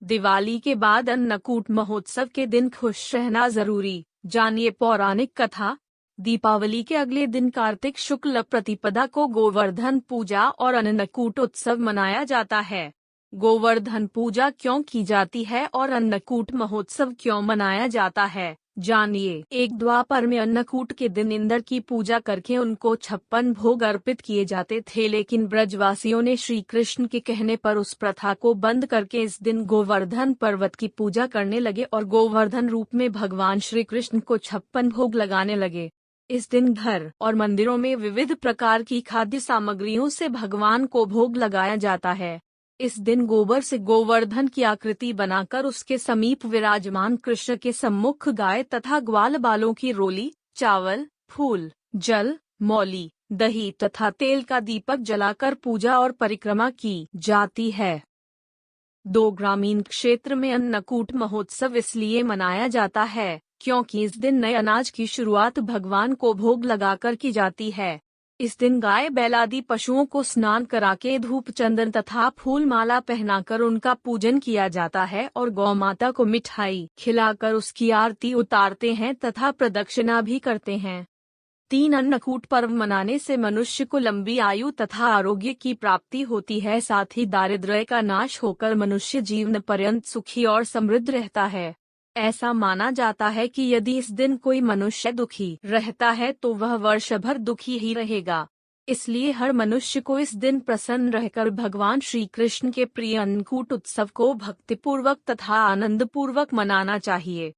दिवाली के बाद अन्नकूट महोत्सव के दिन खुश रहना जरूरी, जानिए पौराणिक कथा। दीपावली के अगले दिन कार्तिक शुक्ल प्रतिपदा को गोवर्धन पूजा और अन्नकूट उत्सव मनाया जाता है। गोवर्धन पूजा क्यों की जाती है और अन्नकूट महोत्सव क्यों मनाया जाता है, जानिए। एक द्वापर में अन्नकूट के दिन इंद्र की पूजा करके उनको 56 भोग अर्पित किए जाते थे, लेकिन ब्रजवासियों ने श्री कृष्ण के कहने पर उस प्रथा को बंद करके इस दिन गोवर्धन पर्वत की पूजा करने लगे और गोवर्धन रूप में भगवान श्री कृष्ण को 56 भोग लगाने लगे। इस दिन घर और मंदिरों में विविध प्रकार की खाद्य सामग्रियों से भगवान को भोग लगाया जाता है। इस दिन गोबर से गोवर्धन की आकृति बनाकर उसके समीप विराजमान कृष्ण के सम्मुख गाय तथा ग्वाल बालों की रोली, चावल, फूल, जल, मौली, दही तथा तेल का दीपक जलाकर पूजा और परिक्रमा की जाती है। दो ग्रामीण क्षेत्र में अन्नकूट महोत्सव इसलिए मनाया जाता है क्योंकि इस दिन नए अनाज की शुरुआत भगवान को भोग लगाकर की जाती है। इस दिन गाय बैल आदि पशुओं को स्नान कराके धूप चंदन तथा फूल माला पहनाकर उनका पूजन किया जाता है और गौ माता को मिठाई खिलाकर उसकी आरती उतारते हैं तथा प्रदक्षिणा भी करते हैं। 3 अन्नकूट पर्व मनाने से मनुष्य को लंबी आयु तथा आरोग्य की प्राप्ति होती है, साथ ही दारिद्र्य का नाश होकर मनुष्य जीवन पर्यंत सुखी और समृद्ध रहता है। ऐसा माना जाता है कि यदि इस दिन कोई मनुष्य दुखी रहता है तो वह वर्ष भर दुखी ही रहेगा। इसलिए हर मनुष्य को इस दिन प्रसन्न रहकर भगवान श्री कृष्ण के प्रिय अन्नकूट उत्सव को भक्तिपूर्वक तथा आनंदपूर्वक मनाना चाहिए।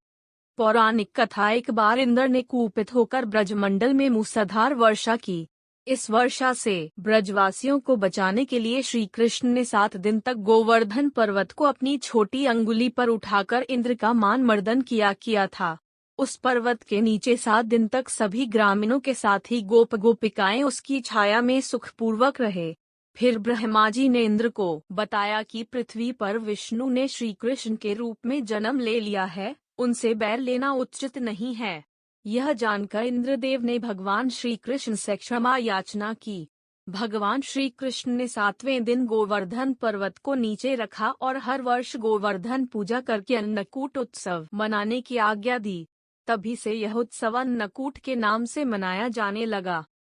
पौराणिक कथा। एक बार इंद्र ने कुपित होकर ब्रजमंडल में मूसलाधार वर्षा की। इस वर्षा से ब्रजवासियों को बचाने के लिए श्री कृष्ण ने 7 दिन तक गोवर्धन पर्वत को अपनी छोटी अंगुली पर उठाकर इंद्र का मान मर्दन किया था। उस पर्वत के नीचे 7 दिन तक सभी ग्रामीणों के साथ ही गोप गोपिकाएं उसकी छाया में सुखपूर्वक रहे। फिर ब्रह्मा जी ने इंद्र को बताया कि पृथ्वी पर विष्णु ने श्री कृष्ण के रूप में जन्म ले लिया है, उनसे बैर लेना उचित नहीं है। यह जानकर इंद्रदेव ने भगवान श्री कृष्ण से क्षमा याचना की। भगवान श्री कृष्ण ने 7वें दिन गोवर्धन पर्वत को नीचे रखा और हर वर्ष गोवर्धन पूजा करके अन्नकूट उत्सव मनाने की आज्ञा दी। तभी से यह उत्सव अन्नकूट के नाम से मनाया जाने लगा।